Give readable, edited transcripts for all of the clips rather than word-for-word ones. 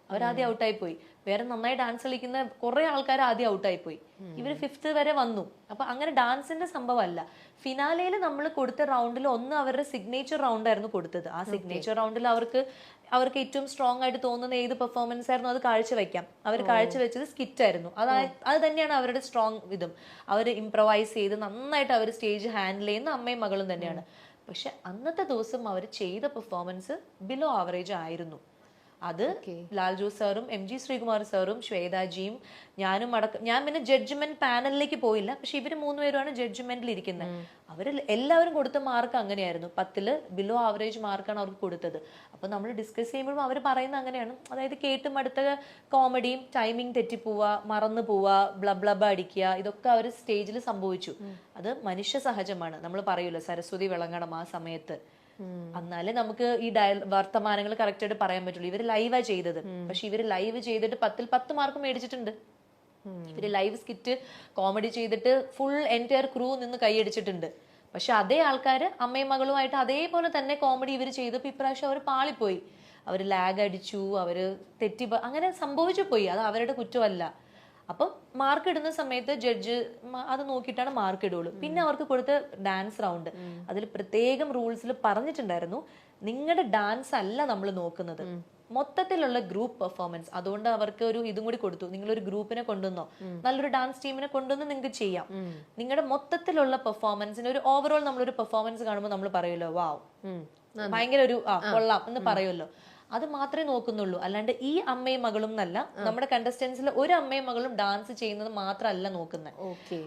അവരാദ്യം ഔട്ടായി പോയി. വേറെ നന്നായി ഡാൻസ് കളിക്കുന്ന കുറെ ആൾക്കാർ ആദ്യം ഔട്ടായി പോയി. ഇവര് 5th വരെ വന്നു. അപ്പൊ അങ്ങനെ ഡാൻസിന്റെ സംഭവമല്ല. ഫിനാലയിൽ നമ്മൾ കൊടുത്ത റൗണ്ടിൽ ഒന്ന് അവരുടെ സിഗ്നേച്ചർ റൗണ്ട് ആയിരുന്നു കൊടുത്തത്. ആ സിഗ്നേച്ചർ റൗണ്ടിൽ അവർക്ക് ഏറ്റവും സ്ട്രോങ് ആയിട്ട് തോന്നുന്ന ഏത് പെർഫോമൻസ് ആയിരുന്നു അത് കാഴ്ചവെക്കാം. അവർ കാഴ്ചവെച്ചത് സ്കിറ്റ് ആയിരുന്നു. അത് തന്നെയാണ് അവരുടെ സ്ട്രോങ് ഇതും. അവർ ഇംപ്രവൈസ് ചെയ്ത് നന്നായിട്ട് അവർ സ്റ്റേജ് ഹാൻഡിൽ ചെയ്യുന്ന അമ്മയും മകളും തന്നെയാണ്. പക്ഷെ അന്നത്തെ ദിവസം അവർ ചെയ്ത പെർഫോമൻസ് ബിലോ ആവറേജ് ആയിരുന്നു. അത് ലാൽ ജോസ് സാറും MG ശ്രീകുമാർ സാറും ശ്വേതാജിയും ഞാനും ഞാൻ പിന്നെ ജഡ്ജ്മെന്റ് പാനലിലേക്ക് പോയില്ല. പക്ഷെ ഇവര് 3 പേരുമാണ് ജഡ്ജ്മെന്റിൽ ഇരിക്കുന്നത്. അവര് എല്ലാവരും കൊടുത്ത മാർക്ക് അങ്ങനെയായിരുന്നു. 10ല് ബിലോ ആവറേജ് മാർക്കാണ് അവർക്ക് കൊടുത്തത്. അപ്പൊ നമ്മൾ ഡിസ്കസ് ചെയ്യുമ്പോഴും അവർ പറയുന്ന അങ്ങനെയാണ്. അതായത് കേട്ടും അടുത്ത കോമഡിയും ടൈമിങ് തെറ്റിപ്പോവുക, മറന്നു പോവുക, ബ്ലബ്ലബ അടിക്കുക, ഇതൊക്കെ അവർ സ്റ്റേജിൽ സംഭവിച്ചു. അത് മനുഷ്യ സഹജമാണ്. നമ്മൾ പറയൂല്ലോ സരസ്വതി വിളങ്ങണം ആ സമയത്ത്. എന്നാലേ നമുക്ക് ഈ വർത്തമാനങ്ങൾ കറക്റ്റ് ആയിട്ട് പറയാൻ പറ്റുള്ളൂ. ഇവര് ലൈവാ ചെയ്തത്. പക്ഷെ ഇവര് ലൈവ് ചെയ്തിട്ട് 10ൽ 10 മാർക്ക് മേടിച്ചിട്ടുണ്ട്. ഇവര് ലൈവ് സ്കിറ്റ് കോമഡി ചെയ്തിട്ട് ഫുൾ എൻറ്റയർ ക്രൂ നിന്ന് കൈയടിച്ചിട്ടുണ്ട്. പക്ഷെ അതേ ആൾക്കാര് അമ്മയും മകളുമായിട്ട് അതേപോലെ തന്നെ കോമഡി ഇവര് ചെയ്തപ്പോ ഇപ്രാവശ്യം അവർ പാളിപ്പോയി. അവര് ലാഗ് അടിച്ചു, അവര് അങ്ങനെ സംഭവിച്ചു പോയി. അത് അവരുടെ കുറ്റമല്ല. അപ്പം മാർക്ക് ഇടുന്ന സമയത്ത് ജഡ്ജ് അത് നോക്കിയിട്ടാണ് മാർക്ക് ഇടുള്ളൂ. പിന്നെ അവർക്ക് കൊടുത്ത ഡാൻസ് റൗണ്ട് അതിൽ പ്രത്യേകം റൂൾസിൽ പറഞ്ഞിട്ടുണ്ടായിരുന്നു, നിങ്ങളുടെ ഡാൻസ് അല്ല നമ്മൾ നോക്കുന്നത്, മൊത്തത്തിലുള്ള ഗ്രൂപ്പ് പെർഫോമൻസ്. അതുകൊണ്ട് അവർക്ക് ഒരു ഇതും കൂടി കൊടുത്തു, നിങ്ങളൊരു ഗ്രൂപ്പിനെ കൊണ്ടുവന്നോ, നല്ലൊരു ഡാൻസ് ടീമിനെ കൊണ്ടുവന്ന് നിങ്ങൾക്ക് ചെയ്യാം. നിങ്ങളുടെ മൊത്തത്തിലുള്ള പെർഫോമൻസിന് ഒരു ഓവറോൾ നമ്മളൊരു പെർഫോമൻസ് കാണുമ്പോൾ നമ്മൾ പറയുമല്ലോ വാവ് ഭയങ്കര ഒരു കൊള്ളാം എന്ന് പറയുമല്ലോ. അത് മാത്രമേ നോക്കുന്നുള്ളൂ. അല്ലാണ്ട് ഈ അമ്മയും മകളും എന്നല്ല, നമ്മുടെ കണ്ടസ്റ്റൻസിൽ ഒരു അമ്മയും മകളും ഡാൻസ് ചെയ്യുന്നത് മാത്രമല്ല നോക്കുന്നത്.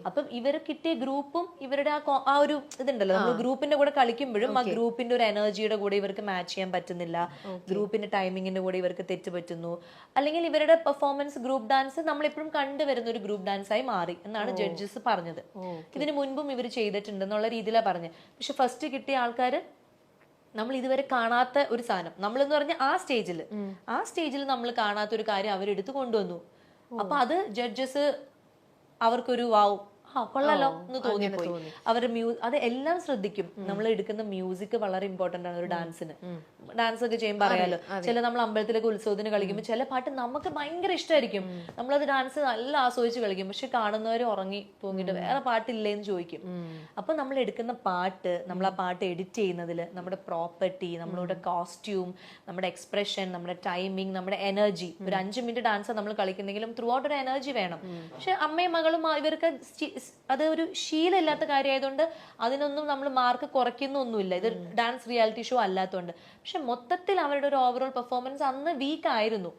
അപ്പം ഇവർ കിട്ടിയ ഗ്രൂപ്പും ഇവരുടെ ആ ഒരു ഇതുണ്ടല്ലോ, നമ്മൾ ഗ്രൂപ്പിന്റെ കൂടെ കളിക്കുമ്പോഴും ആ ഗ്രൂപ്പിന്റെ ഒരു എനർജിയുടെ കൂടെ ഇവർക്ക് മാച്ച് ചെയ്യാൻ പറ്റുന്നില്ല, ഗ്രൂപ്പിന്റെ ടൈമിങ്ങിന്റെ കൂടെ ഇവർക്ക് തെറ്റ് പറ്റുന്നു, അല്ലെങ്കിൽ ഇവരുടെ പെർഫോമൻസ് ഗ്രൂപ്പ് ഡാൻസ് നമ്മളെപ്പോഴും കണ്ടുവരുന്ന ഒരു ഗ്രൂപ്പ് ഡാൻസ് ആയി മാറി എന്നാണ് ജഡ്ജസ് പറഞ്ഞത്. ഇതിനു മുൻപും ഇവർ ചെയ്തിട്ടുണ്ട് എന്നുള്ള രീതിയിലാണ് പറഞ്ഞത്. പക്ഷെ ഫസ്റ്റ് കിട്ടിയ ആൾക്കാർ നമ്മൾ ഇതുവരെ കാണാത്ത ഒരു സാധനം, നമ്മളെന്ന് പറഞ്ഞ ആ സ്റ്റേജിൽ നമ്മൾ കാണാത്ത ഒരു കാര്യം അവരെടുത്ത് കൊണ്ടുവന്നു. അപ്പൊ അത് ജഡ്ജസ് അവർക്കൊരു വാവ് കൊള്ളാലോ എന്ന് തോന്നിപ്പോയി. അവരുടെ അത് എല്ലാം ശ്രദ്ധിക്കും. നമ്മൾ എടുക്കുന്ന മ്യൂസിക് വളരെ ഇമ്പോർട്ടന്റ് ആണ് ഒരു ഡാൻസിന്. ഡാൻസ് ഒക്കെ ചെയ്യുമ്പോൾ അറിയാലോ, ചില നമ്മൾ അമ്പലത്തിലൊക്കെ ഉത്സവത്തിന് കളിക്കുമ്പോൾ ചില പാട്ട് നമുക്ക് ഭയങ്കര ഇഷ്ടമായിരിക്കും, നമ്മളത് ഡാൻസ് നല്ല ആസ്വദിച്ച് കളിക്കും. പക്ഷെ കാണുന്നവർ ഉറങ്ങി തൂങ്ങിട്ട് വേറെ പാട്ടില്ലേന്ന് ചോദിക്കും. അപ്പൊ നമ്മൾ എടുക്കുന്ന പാട്ട്, നമ്മൾ ആ പാട്ട് എഡിറ്റ് ചെയ്യുന്നതിൽ നമ്മുടെ പ്രോപ്പർട്ടി, നമ്മളുടെ കോസ്റ്റ്യൂം, നമ്മുടെ എക്സ്പ്രഷൻ, നമ്മുടെ ടൈമിങ്, നമ്മുടെ എനർജി, ഒരു 5 മിനിറ്റ് ഡാൻസ് നമ്മൾ കളിക്കുന്നെങ്കിലും ത്രൂ ഔട്ട് ഒരു എനർജി വേണം. പക്ഷെ അമ്മയും മകളും ഇവർക്ക് അത് ഒരു ശീലമില്ലാത്ത കാര്യമായതുകൊണ്ട് അതിനൊന്നും നമ്മൾ മാർക്ക് കുറയ്ക്കുന്നൊന്നുമില്ല. ഇത് ഡാൻസ് റിയാലിറ്റി ഷോ അല്ലാത്തതുകൊണ്ട്. പക്ഷെ മൊത്തത്തിൽ അവരുടെ ഒരു ഓവറോൾ പെർഫോമൻസ് അന്ന് വീക്ക് ആയിരുന്നു.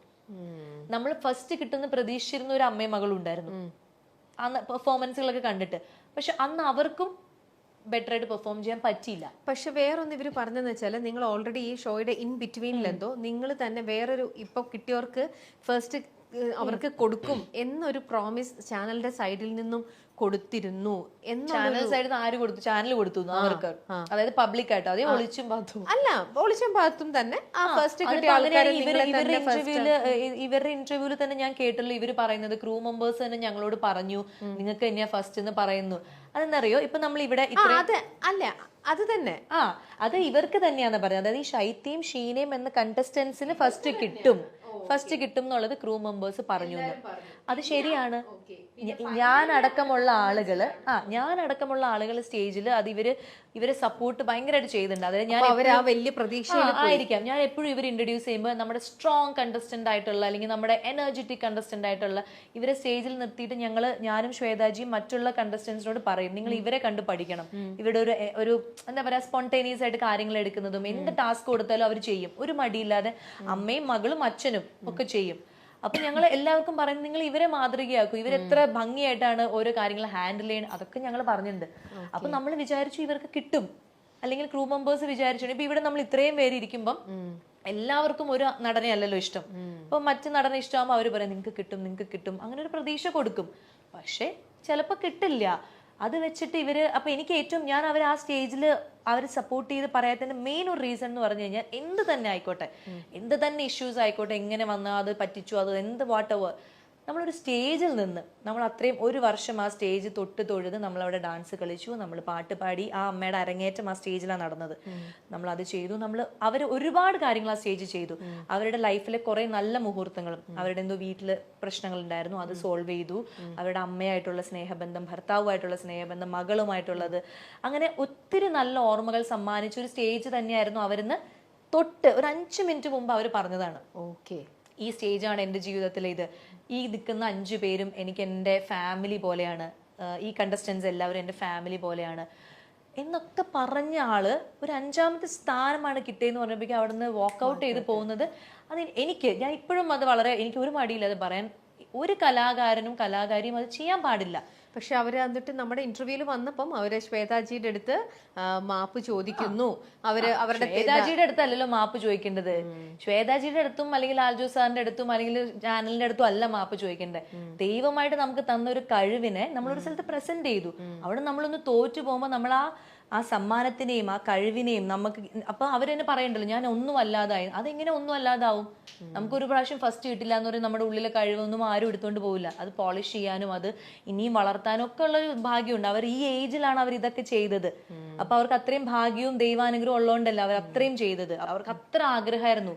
നമ്മൾ ഫസ്റ്റ് കിട്ടുന്ന പ്രതീക്ഷിച്ചിരുന്ന ഒരു അമ്മയും മകളും ഉണ്ടായിരുന്നു അന്ന് പെർഫോമൻസുകളൊക്കെ കണ്ടിട്ട്. പക്ഷെ അന്ന് അവർക്കും ബെറ്റർ ആയിട്ട് പെർഫോം ചെയ്യാൻ പറ്റിയില്ല. പക്ഷെ വേറൊന്ന് ഇവർ പറഞ്ഞതെന്ന് വെച്ചാൽ, നിങ്ങൾ ഓൾറെഡി ഈ ഷോയുടെ ഇൻ ബിറ്റ്വീനിലെന്തോ നിങ്ങൾ തന്നെ വേറൊരു ഇപ്പൊ കിട്ടിയവർക്ക് ഫസ്റ്റ് അവർക്ക് കൊടുക്കും എന്നൊരു പ്രോമിസ് ചാനലിന്റെ സൈഡിൽ നിന്നും കൊടുത്തിരുന്നു. ചാനൽ സൈഡിൽ നിന്ന് ആര് കൊടുത്തു? ചാനൽ കൊടുത്തു അവർക്ക്, അതായത് പബ്ലിക് ആയിട്ട്. അതേ ഒളിച്ചും പാത്തും അല്ല, ഒളിച്ചും പാത്തും തന്നെ ആ ഫസ്റ്റ് കിട്ടിയ ആൾക്കാരെ ഇവരുടെ ഇന്റർവ്യൂവിൽ തന്നെ ഞാൻ കേട്ടല്ലോ ഇവര് പറയുന്നത്, ക്രൂ മെമ്പേഴ്സ് തന്നെ ഞങ്ങളോട് പറഞ്ഞു നിങ്ങൾക്ക് തന്നെയാ ഫസ്റ്റ് എന്ന് പറയുന്നു. അതെന്നറിയോ, ഇപ്പൊ നമ്മൾ ഇവിടെ അല്ല അത് തന്നെ അത് ഇവർക്ക് തന്നെയാന്ന് പറയുന്നത്. അതായത് ഈ ശൈത്യയും ഷീനയും എന്ന കണ്ടസ്റ്റൻസിന് ഫസ്റ്റ് കിട്ടും എന്നുള്ളത് ക്രൂ മെമ്പേഴ്സ് പറഞ്ഞു. അത് ശരിയാണ്. ഞാൻ അടക്കമുള്ള ആളുകൾ സ്റ്റേജിൽ അത് ഇവരെ സപ്പോർട്ട് ഭയങ്കരമായിട്ട് ചെയ്യുന്നുണ്ട്. അതായത് ഞാൻ വലിയ പ്രതീക്ഷ ആയിരിക്കാം. ഞാൻ എപ്പോഴും ഇവർ ഇൻട്രൊഡ്യൂസ് ചെയ്യുമ്പോൾ നമ്മുടെ സ്ട്രോങ് കണ്ടസ്റ്റന്റ് ആയിട്ടുള്ള അല്ലെങ്കിൽ നമ്മുടെ എനർജറ്റിക് കണ്ടസ്റ്റന്റ് ആയിട്ടുള്ള ഇവരെ സ്റ്റേജിൽ നിർത്തിയിട്ട് ഞാനും ശ്വേതാജിയും മറ്റുള്ള കണ്ടസ്റ്റൻസിനോട് പറയും, നിങ്ങൾ ഇവരെ കണ്ട് പഠിക്കണം. ഇവരുടെ ഒരു എന്താ പറയാ സ്പോണ്ടേനിയസ് ആയിട്ട് കാര്യങ്ങൾ എടുക്കുന്നതും എന്ത് ടാസ്ക് കൊടുത്താലും അവർ ചെയ്യും, ഒരു മടിയില്ലാതെ. അമ്മയും മകളും അച്ഛനും ഒക്കെ ചെയ്യും. അപ്പൊ ഞങ്ങൾ എല്ലാവർക്കും പറയുന്നത്, നിങ്ങൾ ഇവരെ മാതൃകയാക്കും, ഇവരെത്ര ഭംഗിയായിട്ടാണ് ഓരോ കാര്യങ്ങൾ ഹാൻഡിൽ ചെയ്യുന്നത്, അതൊക്കെ ഞങ്ങൾ പറഞ്ഞിട്ടുണ്ട്. അപ്പൊ നമ്മൾ വിചാരിച്ചു ഇവർക്ക് കിട്ടും, അല്ലെങ്കിൽ ക്രൂ മെമ്പേഴ്സ് വിചാരിച്ചു. ഇപ്പൊ ഇവിടെ നമ്മൾ ഇത്രയും പേര് ഇരിക്കുമ്പം എല്ലാവർക്കും ഒരു നടനെ അല്ലല്ലോ ഇഷ്ടം. അപ്പൊ മറ്റു നടനെ ഇഷ്ടമാകുമ്പോൾ അവർ പറയും നിങ്ങൾക്ക് കിട്ടും അങ്ങനെ ഒരു പ്രതീക്ഷ കൊടുക്കും. പക്ഷെ ചിലപ്പോ കിട്ടില്ല. അത് വെച്ചിട്ട് അപ്പൊ എനിക്ക് ഏറ്റവും ഞാൻ അവർ ആ സ്റ്റേജിൽ അവർ സപ്പോർട്ട് ചെയ്ത് പറയാത്തതിന്റെ മെയിൻ ഒരു റീസൺ എന്ന് പറഞ്ഞു കഴിഞ്ഞാൽ, എന്ത് തന്നെ ആയിക്കോട്ടെ, എന്ത് തന്നെ ഇഷ്യൂസ് ആയിക്കോട്ടെ, എങ്ങനെ വന്നാൽ അത് പറ്റിച്ചു, അത് എന്ത് വാട്ട് എവർ, നമ്മളൊരു സ്റ്റേജിൽ നിന്ന് നമ്മൾ അത്രയും ഒരു വർഷം ആ സ്റ്റേജ് തൊട്ട് തൊഴുത് നമ്മളവിടെ ഡാൻസ് കളിച്ചു, നമ്മൾ പാട്ട് പാടി, ആ അമ്മയുടെ അരങ്ങേറ്റം ആ സ്റ്റേജിലാണ് നടന്നത്. നമ്മൾ അത് ചെയ്തു, അവർ ഒരുപാട് കാര്യങ്ങൾ ആ സ്റ്റേജ് ചെയ്തു. അവരുടെ ലൈഫിലെ കുറെ നല്ല മുഹൂർത്തങ്ങളും, അവരുടെ എന്തോ വീട്ടില് പ്രശ്നങ്ങൾ ഉണ്ടായിരുന്നു, അത് സോൾവ് ചെയ്തു. അവരുടെ അമ്മയായിട്ടുള്ള സ്നേഹബന്ധം, ഭർത്താവുമായിട്ടുള്ള സ്നേഹബന്ധം, മകളുമായിട്ടുള്ളത്, അങ്ങനെ ഒത്തിരി നല്ല ഓർമ്മകൾ സമ്മാനിച്ച ഒരു സ്റ്റേജ് തന്നെയായിരുന്നു. അവരിന്ന് തൊട്ട് ഒരു 5 മിനിറ്റ് മുമ്പ് അവർ പറഞ്ഞതാണ്, ഓക്കെ, ഈ സ്റ്റേജാണ് എൻ്റെ ജീവിതത്തിലെ ഇത്, ഈ നിൽക്കുന്ന 5 പേരും എനിക്ക് എൻ്റെ ഫാമിലി പോലെയാണ്, ഈ കണ്ടസ്റ്റൻസ് എല്ലാവരും എൻ്റെ ഫാമിലി പോലെയാണ് എന്നൊക്കെ പറഞ്ഞ ആള് ഒരു 5ാമത്തെ സ്ഥാനമാണ് കിട്ടിയെന്ന് പറഞ്ഞപ്പോഴേക്കും അവിടെ നിന്ന് വാക്കൗട്ട് ചെയ്ത് പോകുന്നത്. അത് ഞാൻ ഇപ്പോഴും അത് എനിക്ക് ഒരു മടിയില്ല അത് പറയാൻ. ഒരു കലാകാരനും കലാകാരിയും അത് ചെയ്യാൻ പാടില്ല. പക്ഷെ അവര് എന്നിട്ട് നമ്മുടെ ഇന്റർവ്യൂവിൽ വന്നപ്പം അവര് ശ്വേതാജിയുടെ അടുത്ത് മാപ്പ് ചോദിക്കുന്നു. അവരുടെ ശ്വേതാജിയുടെ അടുത്തല്ലല്ലോ മാപ്പ് ചോദിക്കേണ്ടത്. ശ്വേതാജിയുടെ അടുത്തും അല്ലെങ്കിൽ ലാൽജോ സാറിന്റെ അടുത്തും അല്ലെങ്കിൽ ചാനലിന്റെ അടുത്തും അല്ല മാപ്പ് ചോദിക്കേണ്ടത്. ദൈവമായിട്ട് നമുക്ക് തന്ന ഒരു കഴിവിനെ നമ്മളൊരു സ്ഥലത്ത് പ്രസന്റ് ചെയ്തു. അവിടെ നമ്മളൊന്ന് തോറ്റു പോകുമ്പോൾ നമ്മൾ ആ സമ്മാനത്തിനെയും ആ കഴിവിനെയും നമുക്ക് അപ്പൊ അവരെന്നെ പറയണ്ടല്ലോ ഞാൻ ഒന്നും അല്ലാതായി. അതെങ്ങനെ ഒന്നും അല്ലാതാവും? നമുക്കൊരു പ്രാവശ്യം ഫസ്റ്റ് കിട്ടില്ല എന്ന് പറയും, നമ്മുടെ ഉള്ളിലെ കഴിവൊന്നും ആരും എടുത്തോണ്ട് പോകില്ല. അത് പോളിഷ് ചെയ്യാനും അത് ഇനിയും വളർത്താനും ഒക്കെ ഉള്ള ഭാഗ്യമുണ്ട്. അവർ ഈ ഏജിലാണ് അവർ ഇതൊക്കെ ചെയ്തത്. അപ്പൊ അവർക്ക് അത്രയും ഭാഗ്യവും ദൈവാനുഗ്രഹം ഉള്ളതുകൊണ്ടല്ല അവർ അത്രയും ചെയ്തത്. അവർക്ക് അത്ര ആഗ്രഹമായിരുന്നു.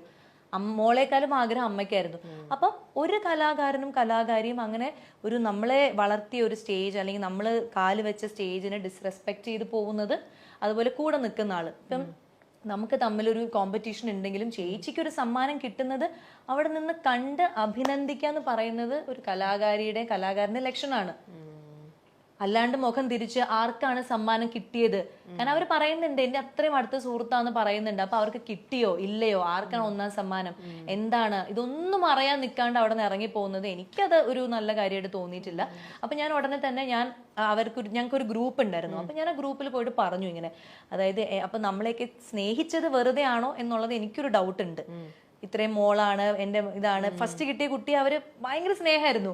മോളെക്കാളും ആഗ്രഹം അമ്മയ്ക്കായിരുന്നു. അപ്പം ഒരു കലാകാരനും കലാകാരിയും അങ്ങനെ ഒരു നമ്മളെ വളർത്തിയ ഒരു സ്റ്റേജ് അല്ലെങ്കിൽ നമ്മൾ കാല് വെച്ച സ്റ്റേജിനെ ഡിസ്റെസ്പെക്ട് ചെയ്ത് പോകുന്നത്, അതുപോലെ കൂടെ നിൽക്കുന്ന ആള്. ഇപ്പം നമുക്ക് തമ്മിലൊരു കോമ്പറ്റീഷൻ ഉണ്ടെങ്കിലും ചേച്ചിക്ക് ഒരു സമ്മാനം കിട്ടുന്നത് അവിടെ നിന്ന് കണ്ട് അഭിനന്ദിക്കാന്ന് പറയുന്നത് ഒരു കലാകാരന്റെ ലക്ഷണമാണ്. അല്ലാണ്ട് മുഖം തിരിച്ച് ആർക്കാണ് സമ്മാനം കിട്ടിയത്, കാരണം അവർ പറയുന്നുണ്ട് എന്റെ അത്രയും അടുത്ത സുഹൃത്താന്ന് പറയുന്നുണ്ട്. അപ്പൊ അവർക്ക് കിട്ടിയോ ഇല്ലയോ, ആർക്കാണ് 1ാം സമ്മാനം, എന്താണ്, ഇതൊന്നും അറിയാൻ നിൽക്കാണ്ട് അവിടെ നിന്ന് ഇറങ്ങി പോകുന്നത് എനിക്കത് ഒരു നല്ല കാര്യമായിട്ട് തോന്നിയിട്ടില്ല. അപ്പൊ ഞാൻ ഉടനെ തന്നെ ഞങ്ങൾക്കൊരു ഗ്രൂപ്പ് ഉണ്ടായിരുന്നു. അപ്പൊ ഞാൻ ആ ഗ്രൂപ്പിൽ പോയിട്ട് പറഞ്ഞു ഇങ്ങനെ, അതായത് അപ്പൊ നമ്മളെയൊക്കെ സ്നേഹിച്ചത് വെറുതെ ആണോ എന്നുള്ളത് എനിക്കൊരു ഡൗട്ട് ഉണ്ട്. ഇത്രയും മോളാണ് എന്റെ ഇതാണ് ഫസ്റ്റ് കിട്ടിയ കുട്ടി, അവര് ഭയങ്കര സ്നേഹമായിരുന്നു.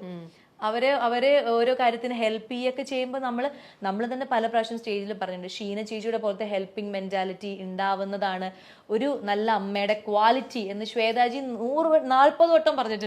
അവര് ഓരോ കാര്യത്തിന് ഹെൽപ്പ് ചെയ്യൊക്കെ ചെയ്യുമ്പോൾ നമ്മൾ തന്നെ പല പ്രാവശ്യം സ്റ്റേജിൽ പറഞ്ഞിട്ടുണ്ട്, ഷീന ചേച്ചിയുടെ പോലത്തെ ഹെൽപ്പിംഗ് മെന്റാലിറ്റി ഉണ്ടാവുന്നതാണ് ഒരു നല്ല അമ്മയുടെ ക്വാളിറ്റി എന്ന് ശ്വേതാജി 40 വട്ടം പറഞ്ഞിട്ടുണ്ട്.